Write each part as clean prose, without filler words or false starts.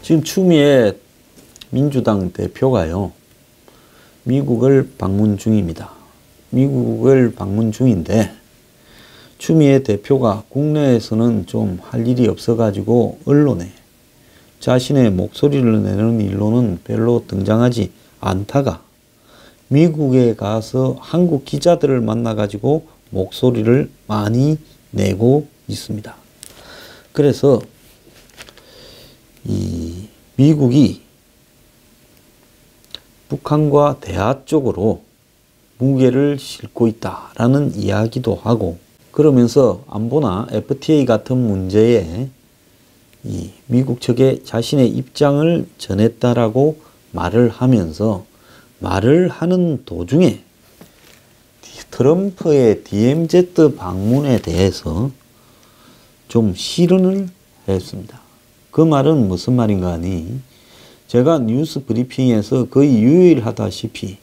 지금 추미애 민주당 대표가요, 미국을 방문 중입니다. 미국을 방문 중인데, 추미애 대표가 국내에서는 좀 할 일이 없어가지고 언론에 자신의 목소리를 내는 일로는 별로 등장하지 않다가 미국에 가서 한국 기자들을 만나가지고 목소리를 많이 내고 있습니다. 그래서 이 미국이 북한과 대화 쪽으로 무게를 싣고 있다라는 이야기도 하고, 그러면서 안보나 FTA 같은 문제에 이 미국 측에 자신의 입장을 전했다라고 말을 하면서, 말을 하는 도중에 트럼프의 DMZ 방문에 대해서 좀 실언을 했습니다. 그 말은 무슨 말인가 하니, 제가 뉴스 브리핑에서 거의 유일하다시피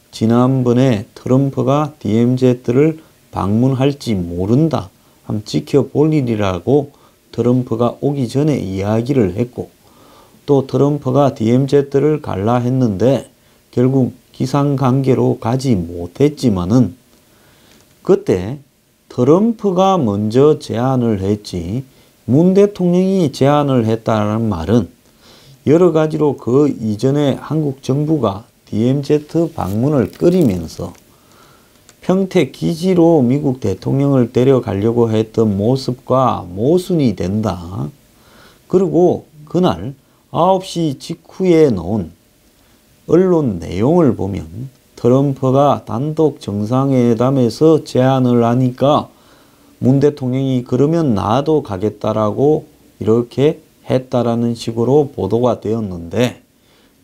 지난번에 트럼프가 DMZ를 방문할지 모른다, 한번 지켜볼 일이라고 트럼프가 오기 전에 이야기를 했고, 또 트럼프가 DMZ를 갈라 했는데 결국 기상관계로 가지 못했지만은, 그때 트럼프가 먼저 제안을 했지 문 대통령이 제안을 했다는 말은, 여러 가지로 그 이전에 한국 정부가 DMZ 방문을 끓이면서 평택 기지로 미국 대통령을 데려가려고 했던 모습과 모순이 된다. 그리고 그날 9시 직후에 나온 언론 내용을 보면 트럼프가 단독 정상회담에서 제안을 하니까 문 대통령이 그러면 나도 가겠다라고 이렇게 했다라는 식으로 보도가 되었는데,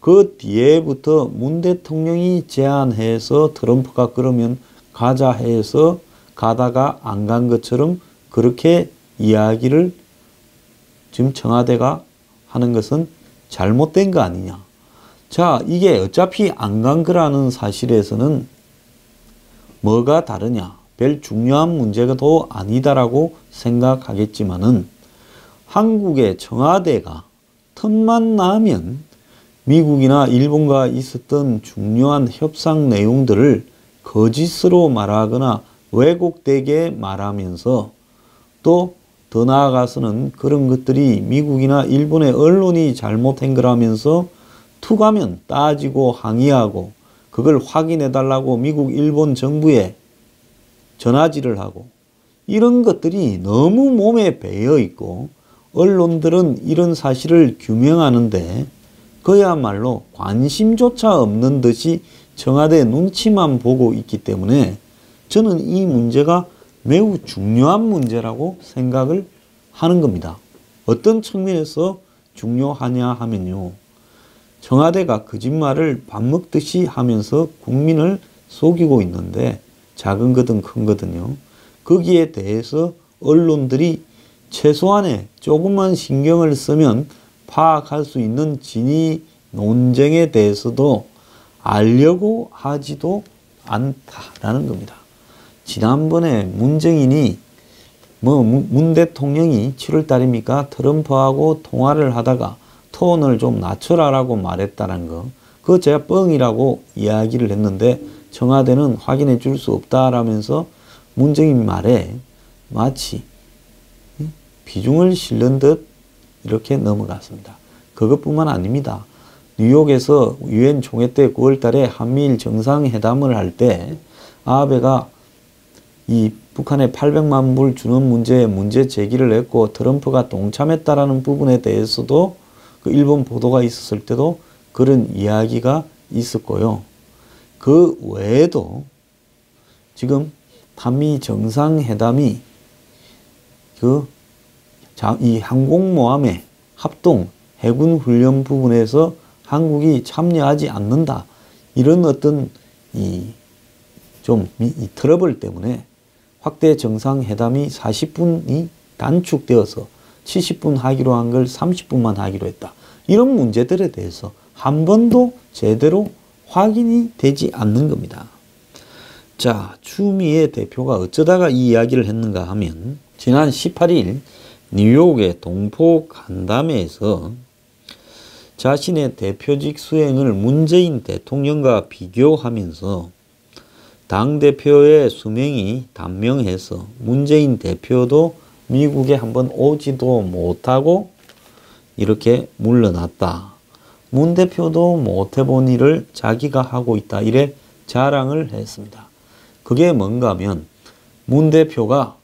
그 뒤에부터 문 대통령이 제안해서 트럼프가 그러면 가자 해서 가다가 안 간 것처럼 그렇게 이야기를 지금 청와대가 하는 것은 잘못된 거 아니냐. 자, 이게 어차피 안 간 거라는 사실에서는 뭐가 다르냐, 별 중요한 문제가도 아니다라고 생각하겠지만은, 한국의 청와대가 틈만 나면 미국이나 일본과 있었던 중요한 협상 내용들을 거짓으로 말하거나 왜곡되게 말하면서, 또 더 나아가서는 그런 것들이 미국이나 일본의 언론이 잘못한 거라면서 툭하면 따지고 항의하고 그걸 확인해 달라고 미국 일본 정부에 전화질을 하고, 이런 것들이 너무 몸에 배어 있고, 언론들은 이런 사실을 규명하는데 그야말로 관심조차 없는 듯이 청와대 눈치만 보고 있기 때문에, 저는 이 문제가 매우 중요한 문제라고 생각을 하는 겁니다. 어떤 측면에서 중요하냐 하면요, 청와대가 거짓말을 밥 먹듯이 하면서 국민을 속이고 있는데, 작은 거든 큰 거든요, 거기에 대해서 언론들이 최소한의 조금만 신경을 쓰면 파악할 수 있는 진위 논쟁에 대해서도 알려고 하지도 않다라는 겁니다. 지난번에 문정인이 문 대통령이 7월 달입니까? 트럼프하고 통화를 하다가 톤을 좀 낮춰라라고 말했다는 거, 그거 제가 뻥이라고 이야기를 했는데 청와대는 확인해 줄 수 없다라면서 문정인 말에 마치 비중을 실는 듯 이렇게 넘어갔습니다. 그것뿐만 아닙니다. 뉴욕에서 유엔 총회 때 9월 달에 한미일 정상회담을 할 때 아베가 이 북한에 800만 불 주는 문제에 문제 제기를 했고, 트럼프가 동참했다라는 부분에 대해서도 그 일본 보도가 있었을 때도 그런 이야기가 있었고요. 그 외에도 지금 한미 정상회담이 이 항공모함의 합동 해군 훈련 부분에서 한국이 참여하지 않는다, 이런 어떤 이 트러블 때문에 확대 정상회담이 40분이 단축되어서 70분 하기로 한 걸 30분만 하기로 했다. 이런 문제들에 대해서 한 번도 제대로 확인이 되지 않는 겁니다. 자, 추미애 대표가 어쩌다가 이 이야기를 했는가 하면, 지난 18일 뉴욕의 동포 간담회에서 자신의 대표직 수행을 문재인 대통령과 비교하면서 당대표의 수명이 단명해서 문재인 대표도 미국에 한번 오지도 못하고 이렇게 물러났다. 문 대표도 못해본 일을 자기가 하고 있다. 이래 자랑을 했습니다. 그게 뭔가 하면 문 대표가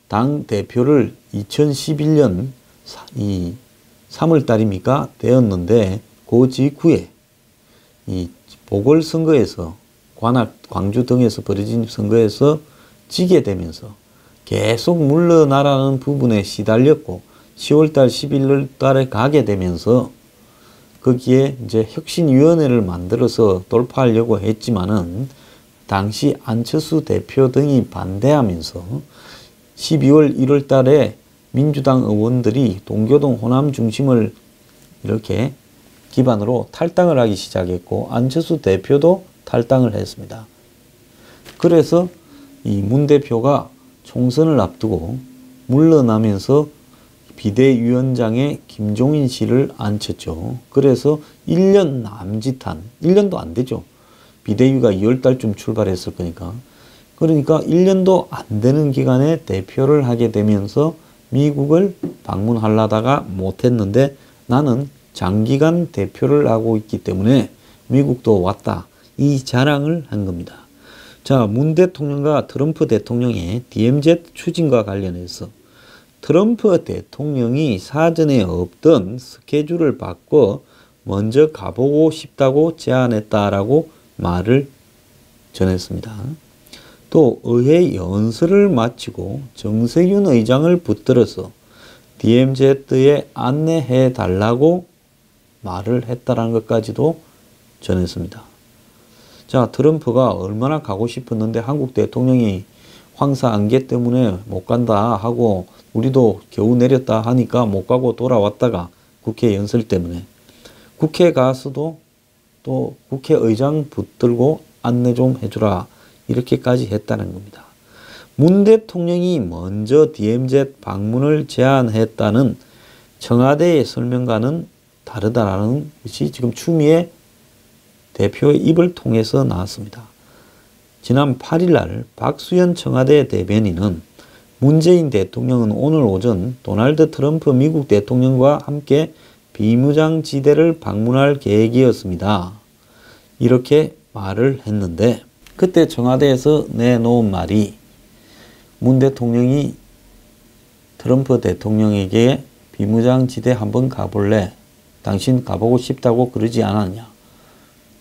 당 대표를 2011년 3월 달입니까? 되었는데 그 직후에 이 보궐선거에서 광주 등에서 벌어진 선거에서 지게 되면서 계속 물러나라는 부분에 시달렸고 10월달 11월 달에 가게 되면서 거기에 이제 혁신위원회를 만들어서 돌파하려고 했지만은 당시 안철수 대표 등이 반대하면서 12월 1월 달에 민주당 의원들이 동교동 호남 중심을 이렇게 기반으로 탈당을 하기 시작했고 안철수 대표도 탈당을 했습니다. 그래서 이 문 대표가 총선을 앞두고 물러나면서 비대위원장에 김종인 씨를 앉혔죠. 그래서 1년 남짓한, 1년도 안 되죠. 비대위가 2월달쯤 출발했을 거니까. 그러니까 1년도 안 되는 기간에 대표를 하게 되면서 미국을 방문하려다가 못했는데 나는 장기간 대표를 하고 있기 때문에 미국도 왔다. 이 자랑을 한 겁니다. 자, 문 대통령과 트럼프 대통령의 DMZ 추진과 관련해서 트럼프 대통령이 사전에 없던 스케줄을 바꿔 먼저 가보고 싶다고 제안했다라고 말을 전했습니다. 또 의회 연설을 마치고 정세균 의장을 붙들어서 DMZ에 안내해 달라고 말을 했다라는 것까지도 전했습니다. 자, 트럼프가 얼마나 가고 싶었는데 한국 대통령이 황사 안개 때문에 못 간다 하고 우리도 겨우 내렸다 하니까 못 가고 돌아왔다가 국회 연설 때문에 국회 가서도 또 국회의장 붙들고 안내 좀 해주라 이렇게까지 했다는 겁니다. 문 대통령이 먼저 DMZ 방문을 제안했다는 청와대의 설명과는 다르다라는 것이 지금 추미애 대표의 입을 통해서 나왔습니다. 지난 8일 날 박수현 청와대 대변인은 문재인 대통령은 오늘 오전 도널드 트럼프 미국 대통령과 함께 비무장지대를 방문할 계획이었습니다. 이렇게 말을 했는데 그때 청와대에서 내놓은 말이 문 대통령이 트럼프 대통령에게 비무장지대 한번 가볼래? 당신 가보고 싶다고 그러지 않았냐?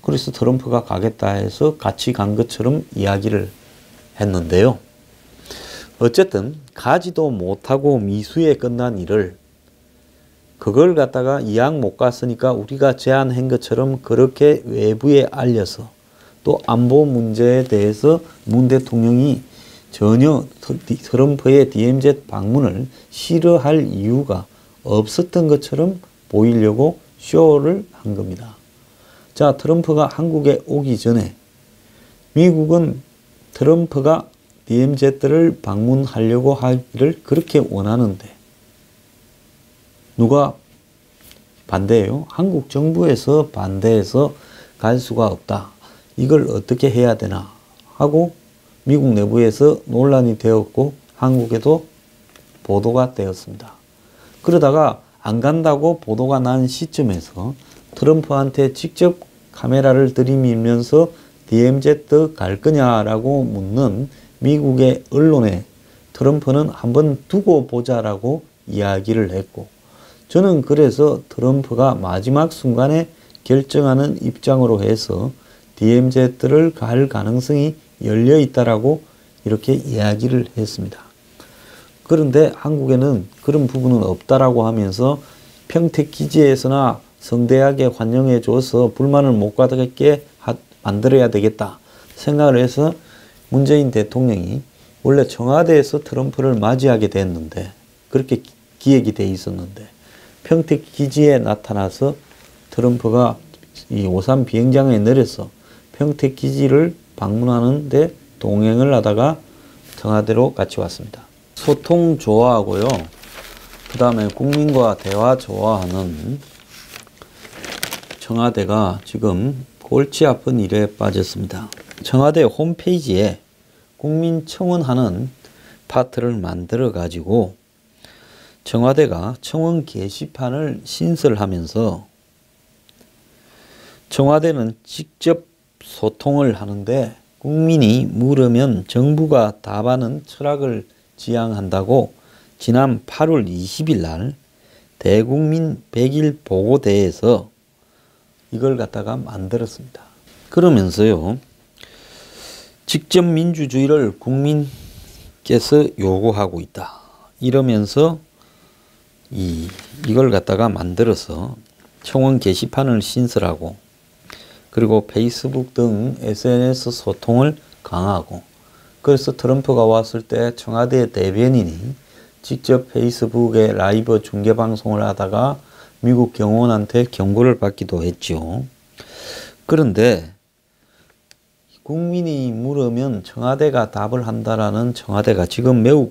그래서 트럼프가 가겠다 해서 같이 간 것처럼 이야기를 했는데요. 어쨌든 가지도 못하고 미수에 끝난 일을 그걸 갖다가 이왕 못 갔으니까 우리가 제안한 것처럼 그렇게 외부에 알려서 또 안보 문제에 대해서 문 대통령이 전혀 트럼프의 DMZ 방문을 싫어할 이유가 없었던 것처럼 보이려고 쇼를 한 겁니다. 자, 트럼프가 한국에 오기 전에 미국은 트럼프가 DMZ를 방문하려고 하기를 그렇게 원하는데 누가 반대해요? 한국 정부에서 반대해서 갈 수가 없다. 이걸 어떻게 해야 되나 하고 미국 내부에서 논란이 되었고 한국에도 보도가 되었습니다. 그러다가 안 간다고 보도가 난 시점에서 트럼프한테 직접 카메라를 들이밀면서 DMZ 갈 거냐라고 묻는 미국의 언론에 트럼프는 한번 두고 보자라고 이야기를 했고 저는 그래서 트럼프가 마지막 순간에 결정하는 입장으로 해서 DMZ를 갈 가능성이 열려 있다라고 이렇게 이야기를 했습니다. 그런데 한국에는 그런 부분은 없다라고 하면서 평택 기지에서나 성대하게 환영해 줘서 불만을 못 가게 만들어야 되겠다 생각을 해서 문재인 대통령이 원래 청와대에서 트럼프를 맞이하게 됐는데 그렇게 기획이 돼 있었는데 평택 기지에 나타나서 트럼프가 이 오산 비행장에 내려서 평택 기지를 방문하는데 동행을 하다가 청와대로 같이 왔습니다. 소통 좋아하고요. 그 다음에 국민과 대화 좋아하는 청와대가 지금 골치 아픈 일에 빠졌습니다. 청와대 홈페이지에 국민청원하는 파트를 만들어 가지고 청와대가 청원 게시판을 신설하면서 청와대는 직접 소통을 하는데 국민이 물으면 정부가 답하는 철학을 지향한다고 지난 8월 20일 날 대국민 100일 보고대에서 이걸 갖다가 만들었습니다. 그러면서요, 직접 민주주의를 국민께서 요구하고 있다. 이러면서 이걸 갖다가 만들어서 청원 게시판을 신설하고 그리고 페이스북 등 SNS 소통을 강화하고, 그래서 트럼프가 왔을 때 청와대 대변인이 직접 페이스북에 라이브 중계 방송을 하다가 미국 경호원한테 경고를 받기도 했죠. 그런데 국민이 물으면 청와대가 답을 한다라는 청와대가 지금 매우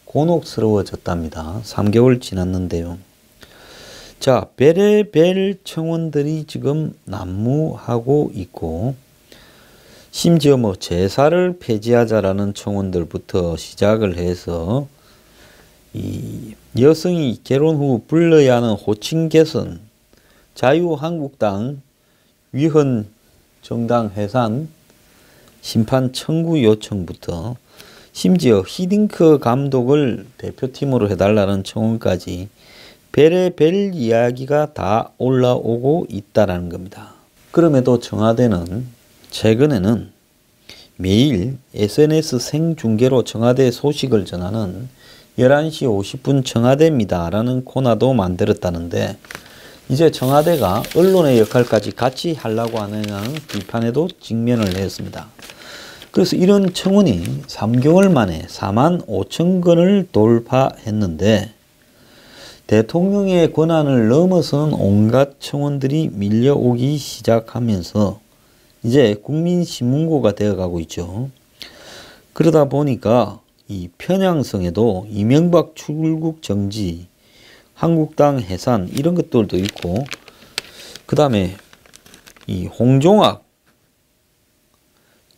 곤혹스러워졌답니다. 3개월 지났는데요. 자, 별의별 청원들이 지금 난무하고 있고, 심지어 뭐 제사를 폐지하자라는 청원들부터 시작을 해서 이 여성이 결혼 후 불러야 하는 호칭 개선, 자유한국당 위헌 정당 해산, 심판 청구 요청부터 심지어 히딩크 감독을 대표팀으로 해달라는 청원까지 별의별 이야기가 다 올라오고 있다는 겁니다. 그럼에도 청와대는 최근에는 매일 SNS 생중계로 청와대 소식을 전하는 11시 50분 청와대입니다 라는 코너도 만들었다는데, 이제 청와대가 언론의 역할까지 같이 하려고 하는 비판에도 직면을 했습니다. 그래서 이런 청원이 3개월 만에 4만 5천 건을 돌파했는데, 대통령의 권한을 넘어선 온갖 청원들이 밀려오기 시작하면서 이제 국민신문고가 되어가고 있죠. 그러다 보니까 이 편향성에도 이명박 출국 정지, 한국당 해산 이런 것들도 있고, 그 다음에 이 홍종학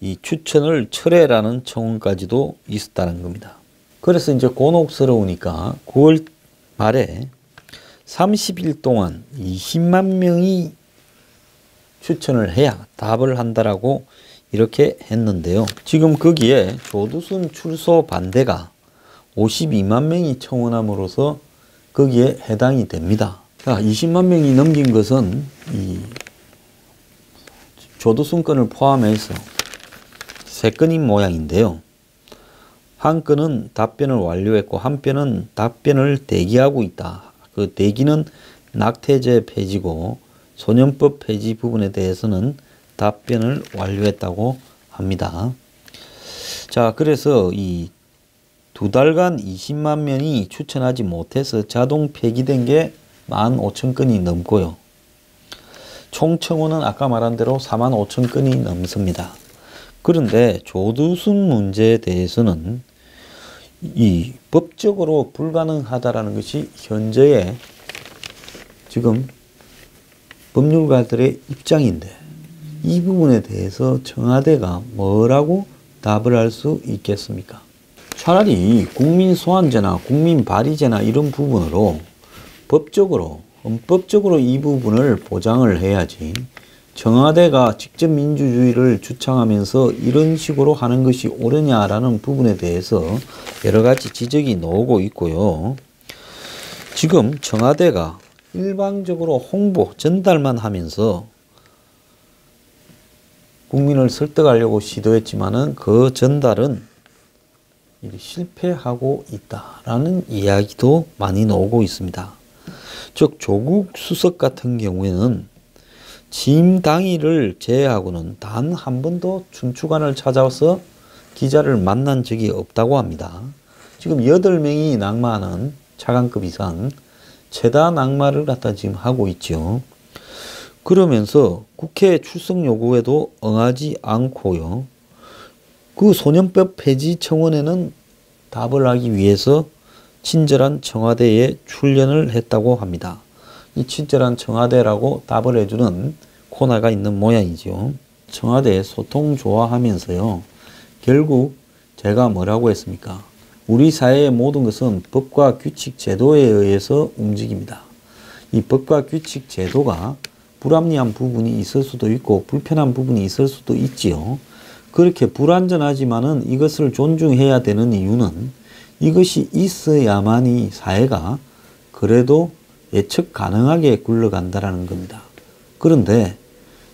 이 추천을 철회라는 청원까지도 있었다는 겁니다. 그래서 이제 곤혹스러우니까 9월 말에 30일 동안 20만 명이 추천을 해야 답을 한다라고 이렇게 했는데요. 지금 거기에 조두순 출소 반대가 52만 명이 청원함으로써 거기에 해당이 됩니다. 자, 20만 명이 넘긴 것은 이 조두순 건을 포함해서 3건인 모양인데요. 한 건은 답변을 완료했고 한 건은 답변을 대기하고 있다. 그 대기는 낙태죄 폐지고 소년법 폐지 부분에 대해서는 답변을 완료했다고 합니다. 자, 그래서 이 2달간 20만 명이 추천하지 못해서 자동 폐기된 게 15,000건이 넘고요. 총 청원은 아까 말한 대로 45,000건이 넘습니다. 그런데 조두순 문제에 대해서는 이 법적으로 불가능하다라는 것이 현재의 지금 법률가들의 입장인데, 이 부분에 대해서 청와대가 뭐라고 답을 할 수 있겠습니까? 차라리 국민소환제나 국민발의제나 이런 부분으로 법적으로, 헌법적으로 이 부분을 보장을 해야지, 청와대가 직접 민주주의를 주창하면서 이런 식으로 하는 것이 옳으냐라는 부분에 대해서 여러 가지 지적이 나오고 있고요. 지금 청와대가 일방적으로 홍보, 전달만 하면서 국민을 설득하려고 시도했지만은 그 전달은 실패하고 있다라는 이야기도 많이 나오고 있습니다. 즉 조국 수석 같은 경우에는 취임 당일을 제외하고는 단 한 번도 춘추관을 찾아와서 기자를 만난 적이 없다고 합니다. 지금 8명이 낙마하는 차관급 이상 최다 낙마를 갖다 지금 하고 있죠. 그러면서 국회 출석 요구에도 응하지 않고요. 그 소년법 폐지 청원에는 답을 하기 위해서 친절한 청와대에 출연을 했다고 합니다. 이 친절한 청와대라고 답을 해주는 코너가 있는 모양이죠. 청와대 소통 좋아하면서요. 결국 제가 뭐라고 했습니까? 우리 사회의 모든 것은 법과 규칙 제도에 의해서 움직입니다. 이 법과 규칙 제도가 불합리한 부분이 있을 수도 있고 불편한 부분이 있을 수도 있지요. 그렇게 불완전하지만은 이것을 존중해야 되는 이유는 이것이 있어야만이 사회가 그래도 예측 가능하게 굴러간다라는 겁니다. 그런데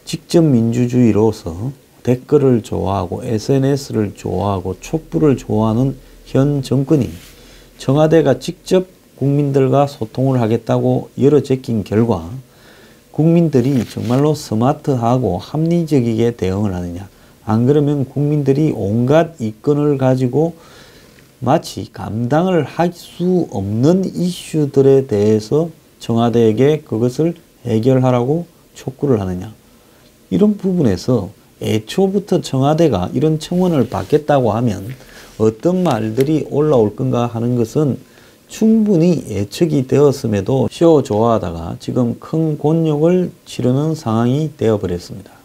직접 민주주의로서 댓글을 좋아하고 SNS를 좋아하고 촛불을 좋아하는 현 정권이 청와대가 직접 국민들과 소통을 하겠다고 열어제낀 결과 국민들이 정말로 스마트하고 합리적이게 대응을 하느냐. 안 그러면 국민들이 온갖 이권을 가지고 마치 감당을 할 수 없는 이슈들에 대해서 청와대에게 그것을 해결하라고 촉구를 하느냐. 이런 부분에서 애초부터 청와대가 이런 청원을 받겠다고 하면 어떤 말들이 올라올 건가 하는 것은 충분히 예측이 되었음에도 쇼 좋아하다가 지금 큰 곤욕을 치르는 상황이 되어버렸습니다.